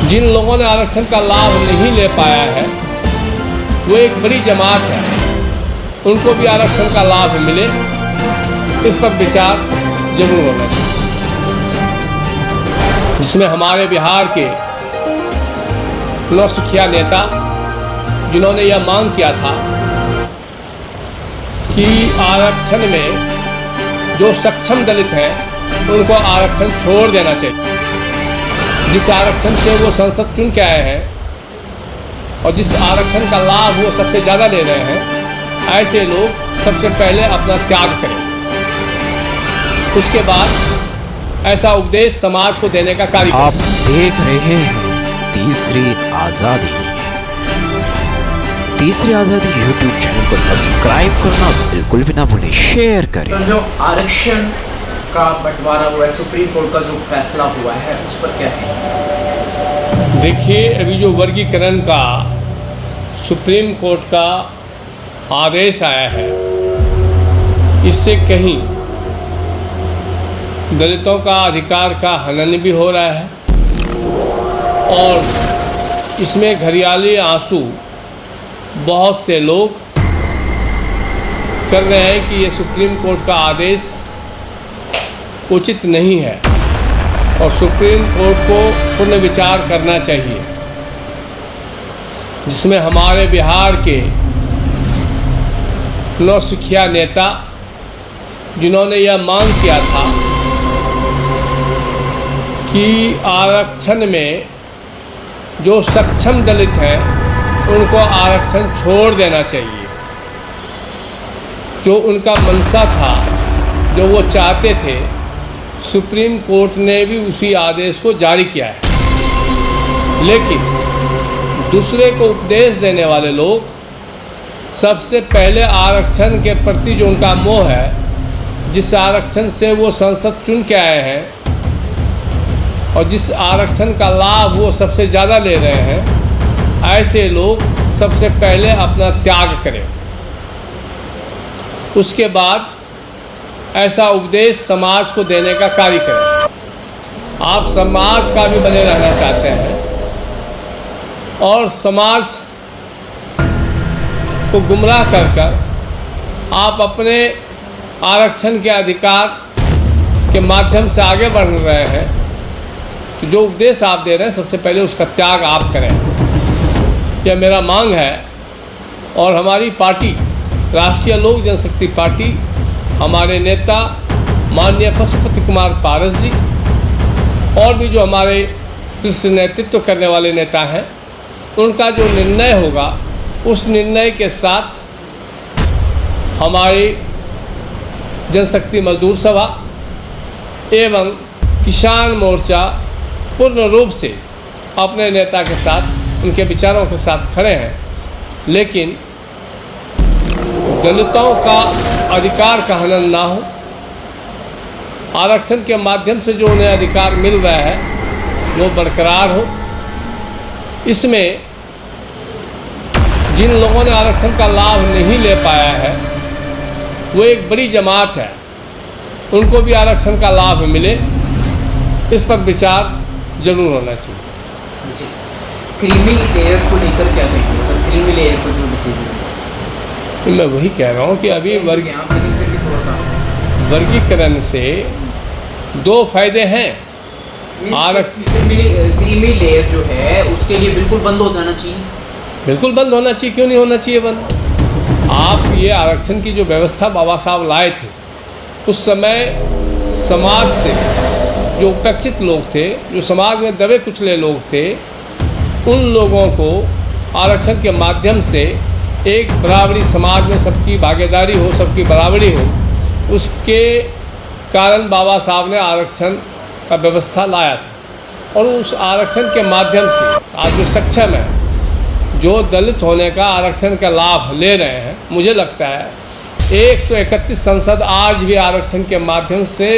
जिन लोगों ने आरक्षण का लाभ नहीं ले पाया है वो एक बड़ी जमात है, उनको भी आरक्षण का लाभ मिले, इस पर विचार जरूर होना चाहिए। जिसमें हमारे बिहार के नौसिखिया नेता जिन्होंने यह मांग किया था कि आरक्षण में जो सक्षम दलित हैं उनको आरक्षण छोड़ देना चाहिए। जिस आरक्षण से वो संसद चुन के आए हैं और जिस आरक्षण का लाभ वो सबसे ज़्यादा ले रहे हैं, ऐसे लोग सबसे पहले अपना त्याग करें, उसके बाद ऐसा उपदेश समाज को देने का कार्य करें। आप देख रहे हैं तीसरी आज़ादी। तीसरी आज़ादी यूट्यूब चैनल को सब्सक्राइब करना बिल्कुल भी ना भूलें, शेयर करें। तो जो आरक्षण का बंटवारा हुआ है, सुप्रीम कोर्ट का जो फैसला हुआ है, उस पर क्या कहेंगे? देखिए, अभी जो वर्गीकरण का सुप्रीम कोर्ट का आदेश आया है, इससे कहीं दलितों का अधिकार का हनन भी हो रहा है और इसमें घड़ियाली आंसू बहुत से लोग कर रहे हैं कि ये सुप्रीम कोर्ट का आदेश उचित नहीं है और सुप्रीम कोर्ट को पुनर्विचार करना चाहिए। जिसमें हमारे बिहार के नौसिखिया नेता जिन्होंने यह मांग किया था कि आरक्षण में जो सक्षम दलित हैं उनको आरक्षण छोड़ देना चाहिए। जो उनका मंशा था, जो वो चाहते थे, सुप्रीम कोर्ट ने भी उसी आदेश को जारी किया है। लेकिन दूसरे को उपदेश देने वाले लोग सबसे पहले आरक्षण के प्रति जो उनका मोह है, जिस आरक्षण से वो संसद चुन के आए हैं और जिस आरक्षण का लाभ वो सबसे ज़्यादा ले रहे हैं, ऐसे लोग सबसे पहले अपना त्याग करें, उसके बाद ऐसा उपदेश समाज को देने का कार्य करें। आप समाज का भी बने रहना चाहते हैं और समाज को गुमराह कर आप अपने आरक्षण के अधिकार के माध्यम से आगे बढ़ रहे हैं, तो जो उपदेश आप दे रहे हैं सबसे पहले उसका त्याग आप करें। यह मेरा मांग है और हमारी पार्टी राष्ट्रीय लोक जनशक्ति पार्टी, हमारे नेता माननीय पशुपति कुमार पारस जी और भी जो हमारे शीर्ष नेतृत्व करने वाले नेता हैं, उनका जो निर्णय होगा उस निर्णय के साथ हमारी जनशक्ति मजदूर सभा एवं किसान मोर्चा पूर्ण रूप से अपने नेता के साथ, उनके विचारों के साथ खड़े हैं। लेकिन दलितों का अधिकार का हनन ना हो, आरक्षण के माध्यम से जो उन्हें अधिकार मिल रहा है वो बरकरार हो। इसमें जिन लोगों ने आरक्षण का लाभ नहीं ले पाया है वो एक बड़ी जमात है, उनको भी आरक्षण का लाभ मिले, इस पर विचार जरूर होना चाहिए। जी, क्रीमी लेयर को लेकर क्या कहेंगे सर? क्रीमी लेयर को जो डिसीजन, तो मैं वही कह रहा हूँ कि अभी वर्गीकरण से दो फायदे हैं। क्रीमी लेयर जो है उसके लिए बिल्कुल बंद हो जाना चाहिए। बिल्कुल बंद होना चाहिए, क्यों नहीं होना चाहिए बंद? आप ये आरक्षण की जो व्यवस्था बाबा साहब लाए थे, उस समय समाज से जो उपेक्षित लोग थे, जो समाज में दबे कुचले लोग थे, उन लोगों को आरक्षण के माध्यम से एक बराबरी, समाज में सबकी भागीदारी हो, सबकी बराबरी हो, उसके कारण बाबा साहब ने आरक्षण का व्यवस्था लाया था। और उस आरक्षण के माध्यम से आज जो सक्षम है, जो दलित होने का आरक्षण का लाभ ले रहे हैं, मुझे लगता है 131 संसद आज भी आरक्षण के माध्यम से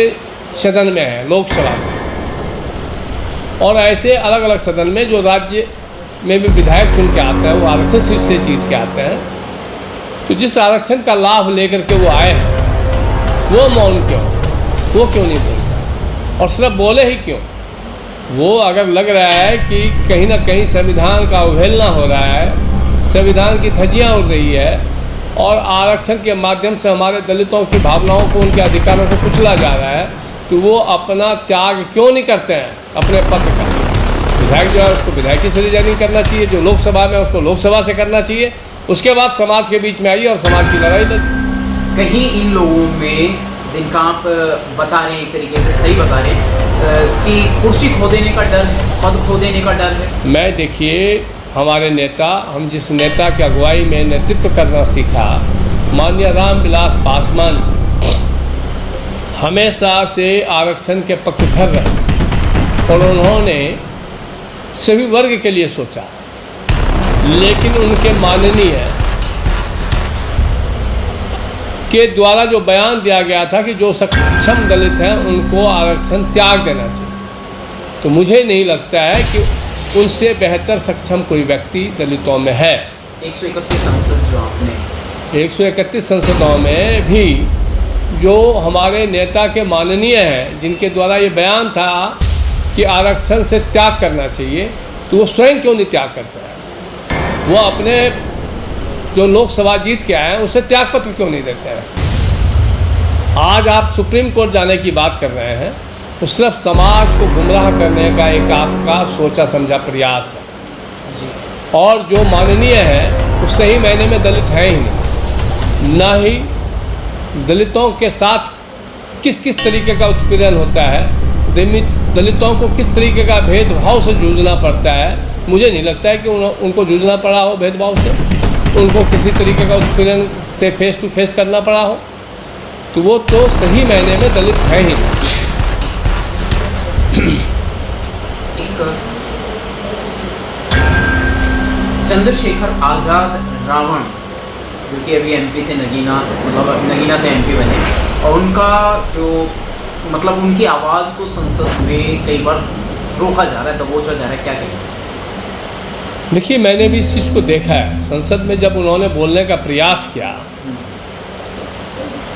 सदन में है, लोकसभा में, और ऐसे अलग अलग सदन में जो राज्य में भी विधायक चुन के आते हैं, वो आरक्षण सीट से जीत के आते हैं। तो जिस आरक्षण का लाभ लेकर के वो आए हैं, वो मौन क्यों, वो क्यों नहीं बोलते और सिर्फ बोले ही क्यों? वो अगर लग रहा है कि कहीं ना कहीं संविधान का अवहेलना हो रहा है, संविधान की धज्जियाँ उड़ रही है और आरक्षण के माध्यम से हमारे दलितों की भावनाओं को, उनके अधिकारों को कुचला जा रहा है, तो वो अपना त्याग क्यों नहीं करते हैं अपने पद का। विधायक जो है उसको विधायकी से रिजाइनिंग करना चाहिए, जो लोकसभा में उसको लोकसभा से करना चाहिए, उसके बाद समाज के बीच में आइए और समाज की लड़ाई लड़िए। कहीं इन लोगों में जिनका आप बता रहे हैं, एक तरीके से सही बता रहे हैं कि कुर्सी खो देने का डर, पद खो देने का डर है। मैं देखिए, हमारे नेता, हम जिस नेता की अगुवाई में नेतृत्व करना सीखा, माननीय रामविलास पासवान हमेशा से आरक्षण के पक्षधर रहे और उन्होंने सभी वर्ग के लिए सोचा, लेकिन उनके माननीय के द्वारा जो बयान दिया गया था कि जो सक्षम दलित हैं उनको आरक्षण त्याग देना चाहिए, तो मुझे नहीं लगता है कि उनसे बेहतर सक्षम कोई व्यक्ति दलितों में है। 131 सांसद जो आपने 131 संसदों में भी जो हमारे नेता के माननीय हैं, जिनके द्वारा ये बयान था कि आरक्षण से त्याग करना चाहिए, तो वो स्वयं क्यों नहीं त्याग करता है? वो अपने जो लोकसभा जीत के आए हैं उससे त्यागपत्र क्यों नहीं देते हैं? आज आप सुप्रीम कोर्ट जाने की बात कर रहे हैं, तो सिर्फ समाज को गुमराह करने का एक आपका सोचा समझा प्रयास है। और जो माननीय है वो सही मायने में दलित हैं ही नहीं, ना ही दलितों के साथ किस किस तरीके का उत्पीड़न होता है, दलितों को किस तरीके का भेदभाव से जूझना पड़ता है। मुझे नहीं लगता है कि उनको जूझना पड़ा हो भेदभाव से, उनको किसी तरीके का उत्पीड़न से फेस टू फेस करना पड़ा हो, तो वो तो सही मायने में दलित हैं ही नहीं। एक चंद्रशेखर आज़ाद रावण जो कि अभी एमपी से नगीना, मतलब नगीना से एमपी बने, और उनका जो मतलब उनकी आवाज़ को संसद में कई बार रोका जा रहा है, दबोचा जा रहा है, क्या कहेंगे? देखिए, मैंने भी इस चीज़ को देखा है। संसद में जब उन्होंने बोलने का प्रयास किया,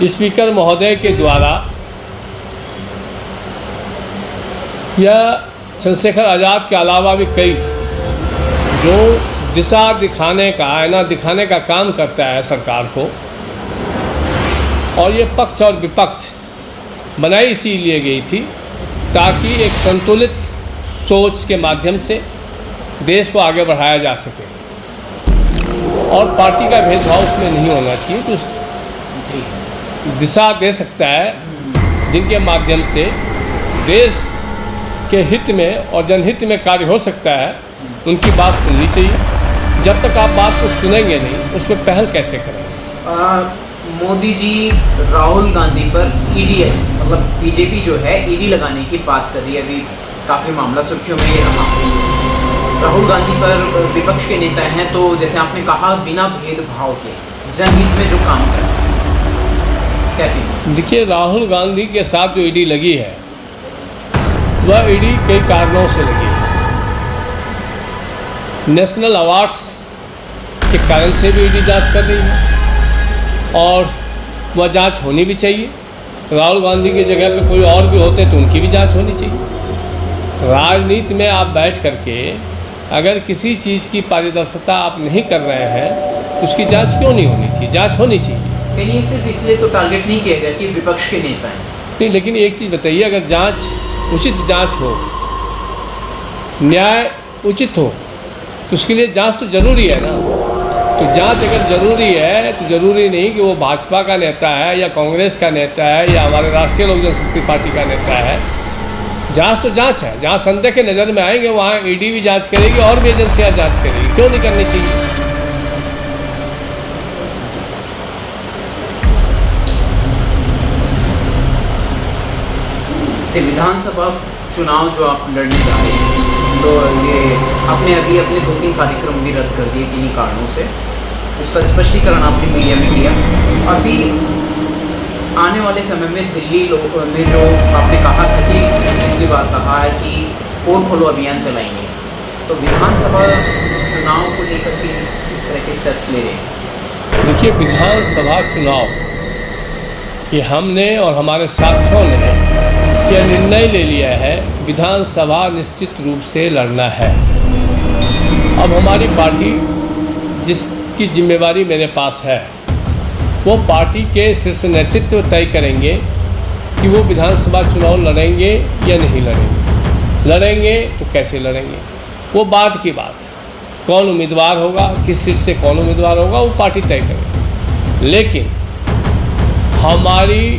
स्पीकर महोदय के द्वारा या चंद्रशेखर आज़ाद के अलावा भी कई जो दिशा दिखाने का, आईना दिखाने का काम करता है सरकार को, और ये पक्ष और विपक्ष बनाई इसीलिए गई थी ताकि एक संतुलित सोच के माध्यम से देश को आगे बढ़ाया जा सके, और पार्टी का भेदभाव उसमें नहीं होना चाहिए। तो दिशा दे सकता है जिनके माध्यम से देश के हित में और जनहित में कार्य हो सकता है, उनकी बात सुननी चाहिए। जब तक आप बात को सुनेंगे नहीं, उस पर पहल कैसे करेंगे? मोदी जी राहुल गांधी पर ईडी, मतलब बीजेपी जो है ईडी लगाने की बात कर रही है, अभी काफ़ी मामला सुर्खियों में ये रहा। राहुल गांधी पर विपक्ष के नेता हैं, तो जैसे आपने कहा बिना भेदभाव के जनहित में जो काम कर रहे हैं, क्या कहेंगे? देखिए, राहुल गांधी के साथ जो ईडी लगी है, वह ईडी कई कारणों से लगी है। नेशनल अवार्ड्स के कारण से भी ईडी जांच कर रही है, और वह जांच होनी भी चाहिए। राहुल गांधी की जगह पे कोई और भी होते तो उनकी भी जांच होनी चाहिए। राजनीति में आप बैठ करके अगर किसी चीज़ की पारदर्शिता आप नहीं कर रहे हैं, तो उसकी जांच क्यों नहीं होनी चाहिए? जांच होनी चाहिए। कहीं सिर्फ इसलिए तो टारगेट नहीं किया गया कि विपक्ष के नेता हैं। नहीं, लेकिन एक चीज़ बताइए, अगर जांच उचित जांच हो, न्याय उचित हो, तो उसके लिए जांच तो जरूरी है ना। तो जांच अगर ज़रूरी है, तो ज़रूरी नहीं कि वो भाजपा का नेता है या कांग्रेस का नेता है या हमारे राष्ट्रीय लोक जनशक्ति पार्टी का नेता है। जांच तो जांच है, जहाँ संदेह के नज़र में आएंगे वहाँ ईडी भी जांच करेगी और भी एजेंसियाँ जांच करेगी। क्यों नहीं करनी चाहिए? विधानसभा चुनाव जो आप लड़ने जा रहे हैं, तो ये आपने अभी अपने 2-3 कार्यक्रम भी रद्द कर दिए किन्हीं कारणों से, उसका स्पष्टीकरण आपने मीडिया में किया। अभी आने वाले समय में दिल्ली में जो आपने कहा था कि पिछली बार कहा है कि पोल खोलो अभियान चलाएंगे, तो विधानसभा चुनाव को लेकर के किस तरह के स्टेप्स ले रहे हैं? देखिए, विधानसभा चुनाव ये हमने और हमारे साथियों ने यह निर्णय ले लिया है कि विधानसभा निश्चित रूप से लड़ना है। अब हमारी पार्टी जिसकी जिम्मेवारी मेरे पास है, वो पार्टी के शीर्ष नेतृत्व तय करेंगे कि वो विधानसभा चुनाव लड़ेंगे या नहीं लड़ेंगे। लड़ेंगे तो कैसे लड़ेंगे, वो बाद की बात है। कौन उम्मीदवार होगा, किस सीट से कौन उम्मीदवार होगा, वो पार्टी तय करेगी। लेकिन हमारी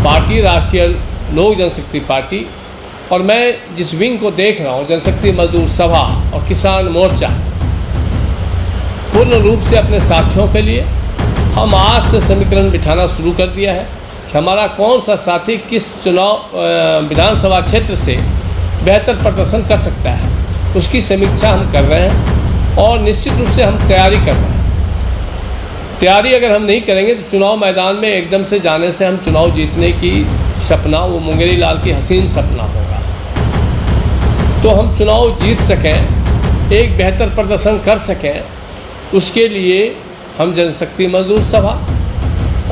पार्टी राष्ट्रीय लोक जनशक्ति पार्टी, और मैं जिस विंग को देख रहा हूँ, जनशक्ति मजदूर सभा और किसान मोर्चा, पूर्ण रूप से अपने साथियों के लिए हम आज से समीकरण बिठाना शुरू कर दिया है कि हमारा कौन सा साथी किस चुनाव विधानसभा क्षेत्र से बेहतर प्रदर्शन कर सकता है, उसकी समीक्षा हम कर रहे हैं। और निश्चित रूप से हम तैयारी कर रहे हैं। तैयारी अगर हम नहीं करेंगे तो चुनाव मैदान में एकदम से जाने से हम चुनाव जीतने की सपना, वो मुंगेरी लाल की हसीन सपना होगा। तो हम चुनाव जीत सकें, एक बेहतर प्रदर्शन कर सकें, उसके लिए हम जनशक्ति मजदूर सभा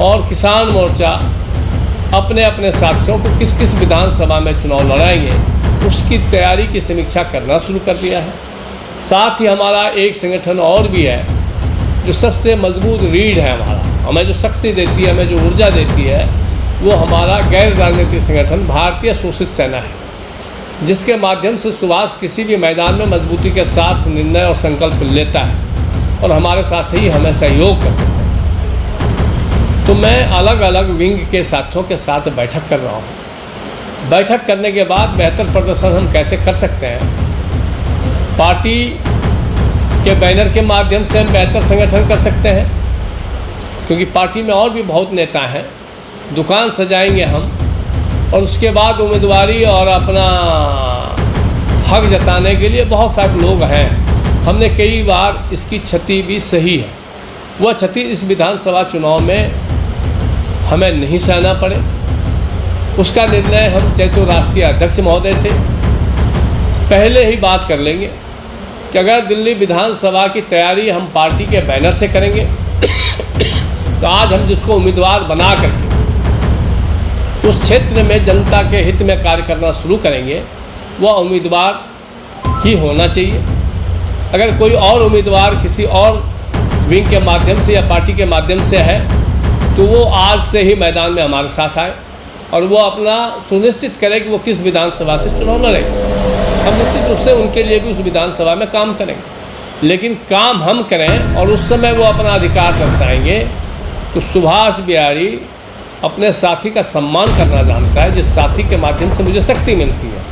और किसान मोर्चा अपने अपने साथियों को किस किस विधानसभा में चुनाव लड़ाएंगे, उसकी तैयारी की समीक्षा करना शुरू कर दिया है। साथ ही हमारा एक संगठन और भी है जो सबसे मजबूत रीढ़ है हमारा, हमें जो शक्ति देती है, हमें जो ऊर्जा देती है, वो हमारा गैर राजनीतिक संगठन भारतीय शोषित सेना है, जिसके माध्यम से सुभाष किसी भी मैदान में मजबूती के साथ निर्णय और संकल्प लेता है और हमारे साथ ही हमें सहयोग करते हैं। तो मैं अलग अलग विंग के साथियों के साथ बैठक कर रहा हूँ। बैठक करने के बाद बेहतर प्रदर्शन हम कैसे कर सकते हैं, पार्टी के बैनर के माध्यम से हम बेहतर संगठन कर सकते हैं, क्योंकि पार्टी में और भी बहुत नेता हैं। दुकान सजाएंगे हम, और उसके बाद उम्मीदवारी और अपना हक जताने के लिए बहुत सारे लोग हैं। हमने कई बार इसकी क्षति भी सही है, वह क्षति इस विधानसभा चुनाव में हमें नहीं सहना पड़े, उसका निर्णय हम चाहे तो राष्ट्रीय अध्यक्ष महोदय से पहले ही बात कर लेंगे कि अगर दिल्ली विधानसभा की तैयारी हम पार्टी के बैनर से करेंगे तो आज हम जिसको उम्मीदवार बना करके उस क्षेत्र में जनता के हित में कार्य करना शुरू करेंगे, वह उम्मीदवार ही होना चाहिए। अगर कोई और उम्मीदवार किसी और विंग के माध्यम से या पार्टी के माध्यम से है तो वो आज से ही मैदान में हमारे साथ आए और वो अपना सुनिश्चित करे कि वो किस विधानसभा से चुनाव लड़ेंगे। हम निश्चित रूप से उनके लिए भी उस विधानसभा में काम करेंगे, लेकिन काम हम करें और उस समय वो अपना अधिकार दर्शाएंगे। तो सुभाष बिहारी अपने साथी का सम्मान करना जानता है, जिस साथी के माध्यम से मुझे शक्ति मिलती है।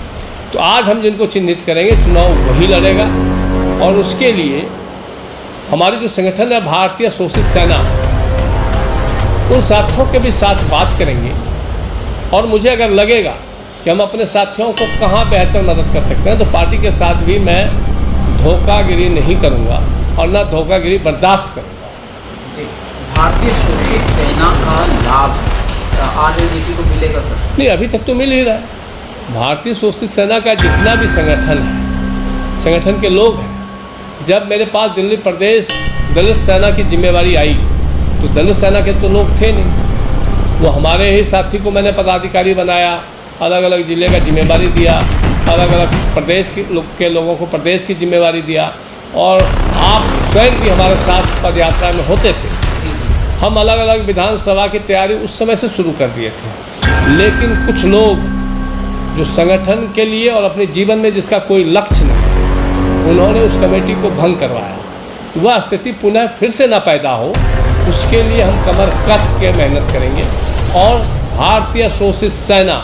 तो आज हम जिनको चिन्हित करेंगे, चुनाव वही लड़ेगा। और उसके लिए हमारी जो संगठन है भारतीय शोषित सेना, उन साथियों के भी साथ बात करेंगे। और मुझे अगर लगेगा कि हम अपने साथियों को कहाँ बेहतर मदद कर सकते हैं, तो पार्टी के साथ भी मैं धोखागिरी नहीं करूँगा और ना धोखागिरी बर्दाश्त करूँगा। जी, भारतीय शोषित सेना का लाभ आरएलजेपी को मिलेगा सर? नहीं, अभी तक तो मिल ही रहा है। भारतीय शोषित सेना का जितना भी संगठन है, संगठन के लोग हैं, जब मेरे पास दिल्ली प्रदेश दलित सेना की जिम्मेवारी आई तो दलित सेना के तो लोग थे नहीं, वो हमारे ही साथी को मैंने पदाधिकारी बनाया, अलग अलग ज़िले का जिम्मेवारी दिया, अलग अलग प्रदेश के लोगों को प्रदेश की जिम्मेवारी दिया। और आप स्वयं भी हमारे साथ पदयात्रा में होते थे। हम अलग अलग विधानसभा की तैयारी उस समय से शुरू कर दिए थे, लेकिन कुछ लोग जो संगठन के लिए और अपने जीवन में जिसका कोई लक्ष्य नहीं, उन्होंने उस कमेटी को भंग करवाया। वह स्थिति पुनः फिर से ना पैदा हो, उसके लिए हम कमर कस के मेहनत करेंगे और भारतीय शोषित सेना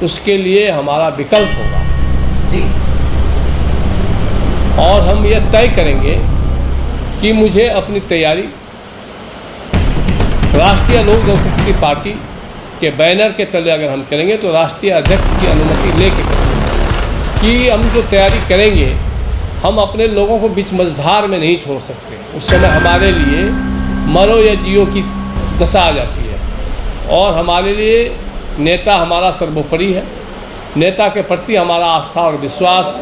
उसके लिए हमारा विकल्प होगा जी। और हम ये तय करेंगे कि मुझे अपनी तैयारी राष्ट्रीय लोक जनशक्ति पार्टी के बैनर के तले अगर हम करेंगे तो राष्ट्रीय अध्यक्ष की अनुमति लेके करेंगे कि हम जो तैयारी करेंगे, हम अपने लोगों को बीच मझधार में नहीं छोड़ सकते। उस समय हमारे लिए मरो या जियो की दशा आ जाती है और हमारे लिए नेता हमारा सर्वोपरि है। नेता के प्रति हमारा आस्था और विश्वास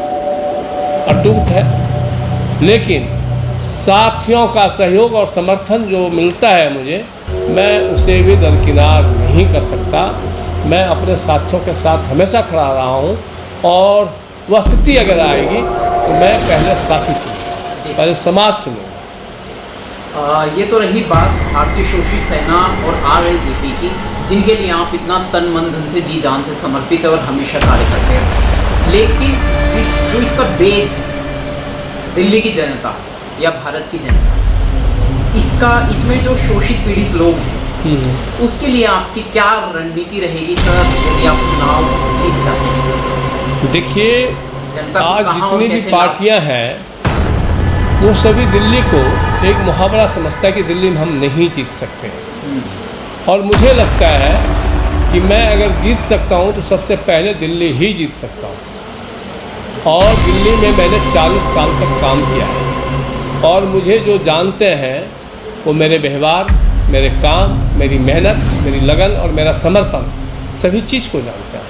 अटूट है, लेकिन साथियों का सहयोग और समर्थन जो मिलता है मुझे, मैं उसे भी दरकिनार नहीं कर सकता। मैं अपने साथियों के साथ हमेशा खड़ा रहा हूँ, और वह स्थिति अगर आएगी तो मैं पहले साथी चुनूँगा, पहले समाज चुनूँगा। ये तो रही बात भारतीय शोषित सेना और RLJP की, जिनके लिए आप इतना तन मन धन से जी जान से समर्पित है और हमेशा कार्य करते हैं। लेकिन जो इसका बेस है, दिल्ली की जनता या भारत की जनता, इसमें जो शोषित पीड़ित लोग हैं, उसके लिए आपकी क्या रणनीति रहेगी सर, यदि आप चुनाव जीत जाते हैं? देखिए, आज जितनी भी पार्टियां हैं वो सभी दिल्ली को एक मुहावरा समझता है कि दिल्ली में हम नहीं जीत सकते, और मुझे लगता है कि मैं अगर जीत सकता हूं तो सबसे पहले दिल्ली ही जीत सकता हूं। और दिल्ली में मैंने 40 साल तक काम किया है, और मुझे जो जानते हैं वो मेरे व्यवहार, मेरे काम, मेरी मेहनत, मेरी लगन और मेरा समर्पण, सभी चीज़ को जानते हैं।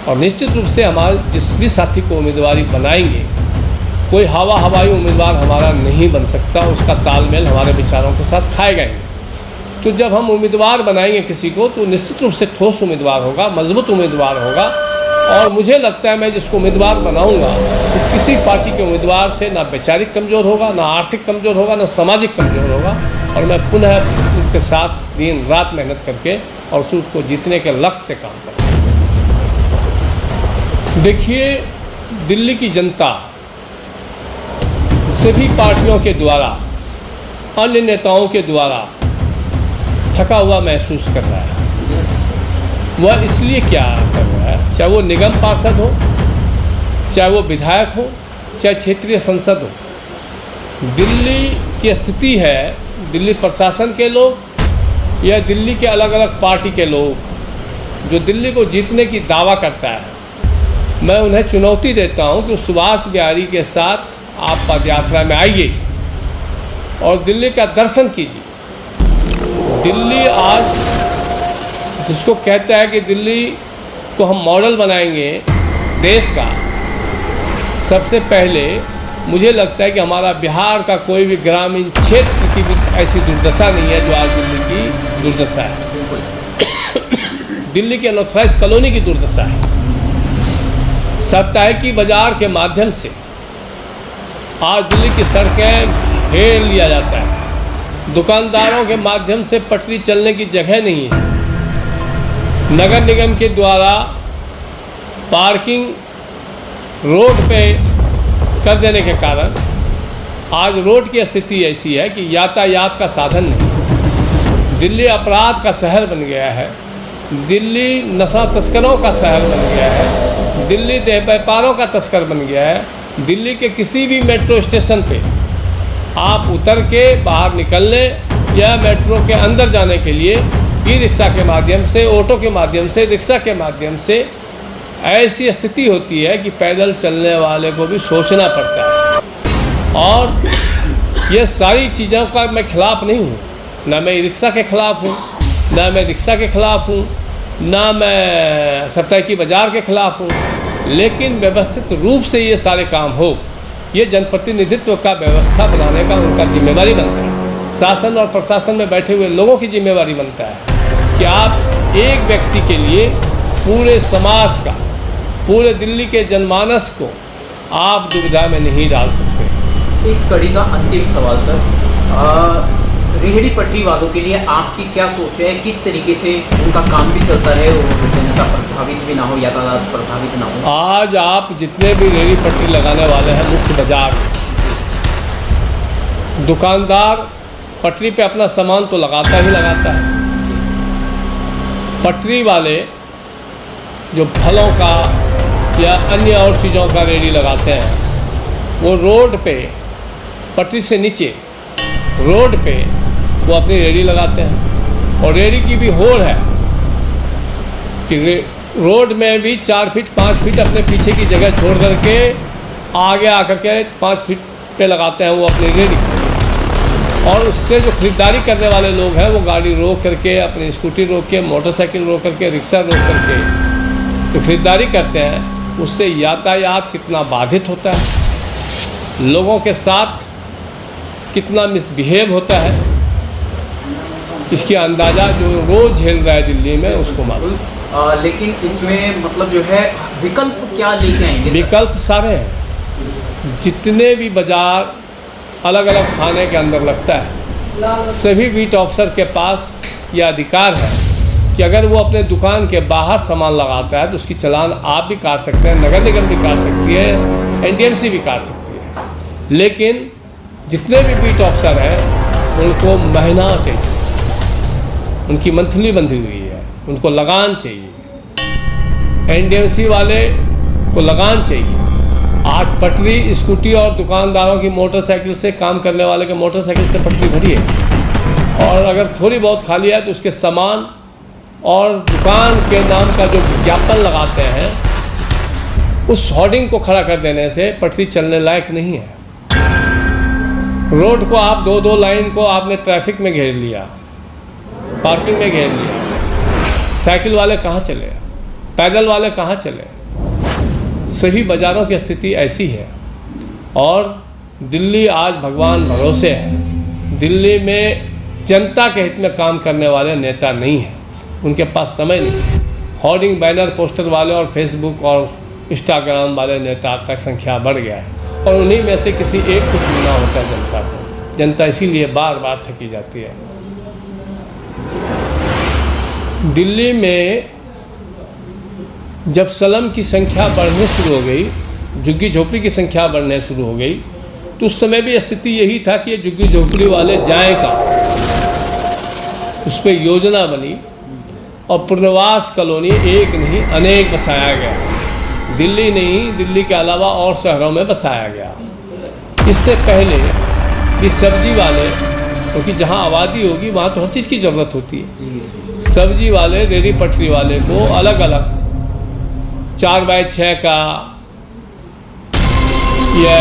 और निश्चित रूप से हमारे जिस भी साथी को उम्मीदवारी बनाएंगे, कोई हवाई उम्मीदवार हमारा नहीं बन सकता, उसका तालमेल हमारे विचारों के साथ खाएगा ही नहीं। तो जब हम उम्मीदवार बनाएंगे किसी को, तो निश्चित रूप से ठोस उम्मीदवार होगा, मजबूत उम्मीदवार होगा। और मुझे लगता है मैं जिसको उम्मीदवार बनाऊंगा तो किसी पार्टी के उम्मीदवार से ना वैचारिक कमज़ोर होगा, ना आर्थिक कमज़ोर होगा, ना सामाजिक कमज़ोर होगा, और मैं पुनः उसके साथ दिन रात मेहनत करके और सूट को जीतने के लक्ष्य से काम करूँगा। देखिए, दिल्ली की जनता सभी पार्टियों के द्वारा, अन्य नेताओं के द्वारा थका हुआ महसूस कर रहा है। वह इसलिए क्या कर रहा है, चाहे वो निगम पार्षद हो, चाहे वो विधायक हो, चाहे क्षेत्रीय संसद हो, दिल्ली की स्थिति है, दिल्ली प्रशासन के लोग या दिल्ली के अलग अलग पार्टी के लोग जो दिल्ली को जीतने की दावा करता है, मैं उन्हें चुनौती देता हूं कि सुभाष बिहारी के साथ आप पद यात्रा में आइए और दिल्ली का दर्शन कीजिए। दिल्ली आज जिसको कहता है कि दिल्ली को हम मॉडल बनाएंगे देश का, सबसे पहले मुझे लगता है कि हमारा बिहार का कोई भी ग्रामीण क्षेत्र की भी ऐसी दुर्दशा नहीं है जो आज दिल्ली की दुर्दशा है। दिल्ली के अनऑथराइज्ड कॉलोनी की दुर्दशा है। साप्ताहिकी बाजार के माध्यम से आज दिल्ली की सड़कें घेर लिया जाता है। दुकानदारों के माध्यम से पटरी चलने की जगह नहीं है। नगर निगम के द्वारा पार्किंग रोड पे कर देने के कारण आज रोड की स्थिति ऐसी है कि यातायात का साधन नहीं। दिल्ली अपराध का शहर बन गया है। दिल्ली नशा तस्करों का शहर बन गया है। दिल्ली देह व्यापारों का तस्कर बन गया है। दिल्ली के किसी भी मेट्रो स्टेशन पे आप उतर के बाहर निकलने या मेट्रो के अंदर जाने के लिए ई रिक्शा के माध्यम से, ऑटो के माध्यम से, रिक्शा के माध्यम से ऐसी स्थिति होती है कि पैदल चलने वाले को भी सोचना पड़ता है। और ये सारी चीज़ों का मैं खिलाफ़ नहीं हूँ, ना मैं ई रिक्शा के ख़िलाफ़ हूँ, ना मैं रिक्शा के ख़िलाफ़ हूँ, ना मैं साप्ताहिकी बाज़ार के ख़िलाफ़ हूँ, लेकिन व्यवस्थित रूप से ये सारे काम हो, ये जनप्रतिनिधित्व का व्यवस्था बनाने का उनका जिम्मेवारी बनता है। शासन और प्रशासन में बैठे हुए लोगों की जिम्मेवारी बनता है कि आप एक व्यक्ति के लिए पूरे समाज का, पूरे दिल्ली के जनमानस को आप दुविधा में नहीं डाल सकते। इस कड़ी का अंतिम सवाल सर, रेहड़ी पटरी वालों के लिए आपकी क्या सोच है? किस तरीके से उनका काम भी चलता है और जनता प्रभावित भी ना हो, यातायात प्रभावित ना हो? आज आप जितने भी रेहड़ी पटरी लगाने वाले हैं मुख्य बाजार, दुकानदार पटरी पे अपना सामान तो लगाता ही लगाता है। पटरी वाले जो फलों का या अन्य और चीज़ों का रेहड़ी लगाते हैं, वो रोड पे, पटरी से नीचे रोड पे वो अपनी रेहड़ी लगाते हैं। और रेहड़ी की भी होड़ है कि रोड में भी 4 फीट 5 फीट अपने पीछे की जगह छोड़ करके आगे आकर के 5 फीट पे लगाते हैं वो अपनी रेहड़ी। और उससे जो ख़रीदारी करने वाले लोग हैं वो गाड़ी रोक करके, अपनी स्कूटी रोक के, मोटरसाइकिल रोक करके, रिक्शा रोक करके जो ख़रीदारी करते हैं, उससे यातायात कितना बाधित होता है, लोगों के साथ कितना मिसबिहेव होता है, इसकी अंदाज़ा जो रोज़ झेल रहा है दिल्ली में उसको मालूम। लेकिन इसमें मतलब जो है विकल्प क्या लेके आएंगे सर? विकल्प सारे हैं। जितने भी बाज़ार अलग अलग थाने के अंदर लगता है, सभी बीट ऑफिसर के पास यह अधिकार है कि अगर वो अपने दुकान के बाहर सामान लगाता है तो उसकी चालान आप भी काट सकते हैं, नगर निगम भी काट सकती है, NDMC भी काट सकती है। लेकिन जितने भी बीट ऑफिसर हैं उनको महीना चाहिए, उनकी मंथली बंधी हुई है, उनको लगान चाहिए। NDMC वाले को लगान चाहिए। आज पटरी स्कूटी और दुकानदारों की मोटरसाइकिल से, काम करने वाले के मोटरसाइकिल से पटरी भरी है, और अगर थोड़ी बहुत खाली है तो उसके सामान और दुकान के नाम का जो विज्ञापन लगाते हैं उस होर्डिंग को खड़ा कर देने से पटरी चलने लायक नहीं है। रोड को आप दो लाइन को आपने ट्रैफिक में घेर लिया, पार्किंग में घेर लिया, साइकिल वाले कहाँ चले, पैदल वाले कहाँ चले। सभी बाज़ारों की स्थिति ऐसी है। और दिल्ली आज भगवान भरोसे है। दिल्ली में जनता के हित में काम करने वाले नेता नहीं हैं, उनके पास समय नहीं। होर्डिंग, बैनर, पोस्टर वाले और फेसबुक और इंस्टाग्राम वाले नेता का संख्या बढ़ गया है, और उन्हीं में से किसी एक को चुनना होता है जनता को। जनता इसीलिए बार बार ठगी जाती है। दिल्ली में जब स्लम की संख्या बढ़ने शुरू हो गई, झुग्गी झोपड़ी की संख्या बढ़ने शुरू हो गई, तो उस समय भी स्थिति यही था कि ये झुग्गी झोपड़ी वाले जाएं कहाँ। उस पर योजना बनी और पुनर्वास कॉलोनी एक नहीं अनेक बसाया गया। दिल्ली नहीं, दिल्ली के अलावा और शहरों में बसाया गया। इससे पहले भी सब्जी वाले, क्योंकि जहाँ आबादी होगी वहाँ तो हर चीज़ की ज़रूरत होती है। सब्जी वाले, रेडी पटरी वाले को अलग अलग 4x6 का या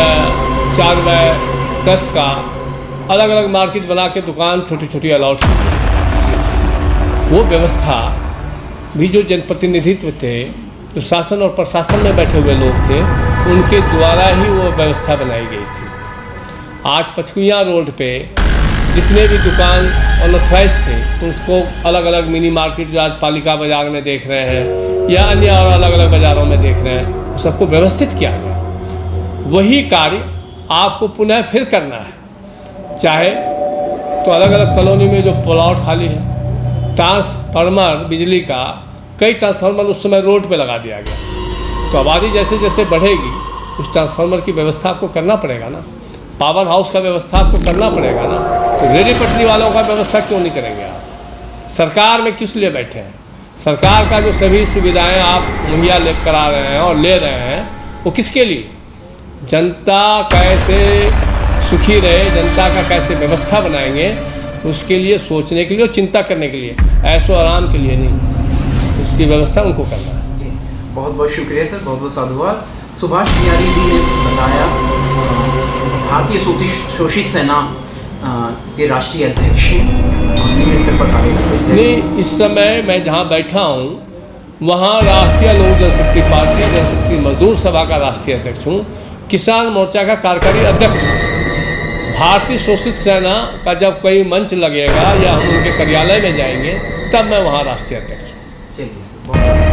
4x10 का अलग अलग मार्केट बना के दुकान छोटी छोटी अलाउट की। वो व्यवस्था भी जो जनप्रतिनिधित्व थे, जो शासन और प्रशासन में बैठे हुए लोग थे, उनके द्वारा ही वो व्यवस्था बनाई गई थी। आज पचकुइयाँ रोड पे जितने भी दुकान अनऑथराइज थे उसको अलग अलग मिनी मार्केट, जो आज पालिका बाज़ार में देख रहे हैं या अन्य और अलग अलग बाज़ारों में देख रहे हैं, सबको व्यवस्थित किया गया। वही कार्य आपको पुनः फिर करना है। चाहे तो अलग अलग कॉलोनी में जो प्लॉट खाली है, ट्रांसफार्मर बिजली का कई ट्रांसफार्मर उस समय रोड पे लगा दिया गया। तो आबादी जैसे जैसे बढ़ेगी उस ट्रांसफार्मर की व्यवस्था आपको करना पड़ेगा ना, पावर हाउस का व्यवस्था आपको करना पड़ेगा ना। तो रेडी पटरी वालों का व्यवस्था क्यों नहीं करेंगे आप? सरकार में किस लिए बैठे हैं? सरकार का जो सभी सुविधाएं आप मुहैया ले करा रहे हैं और ले रहे हैं, वो किसके लिए? जनता कैसे सुखी रहे, जनता का कैसे व्यवस्था बनाएंगे, उसके लिए सोचने के लिए और चिंता करने के लिए, ऐशो आराम के लिए नहीं। उसकी व्यवस्था उनको करना है। जी, बहुत बहुत शुक्रिया सर, बहुत बहुत साधुवाद। सुभाष बिहारी जी ने बताया, भारतीय शोषित सेना के राष्ट्रीय अध्यक्ष निजी स्तर पर कार्य करते हैं। नहीं, इस समय मैं जहाँ बैठा हूँ वहाँ राष्ट्रीय लोक जनशक्ति पार्टी जनशक्ति मजदूर सभा का राष्ट्रीय अध्यक्ष हूँ, किसान मोर्चा का कार्यकारी अध्यक्ष हूँ। भारतीय शोषित सेना का जब कोई मंच लगेगा या हम उनके कार्यालय में जाएंगे तब मैं वहाँ राष्ट्रीय अध्यक्ष हूँ। चलिए, बहुत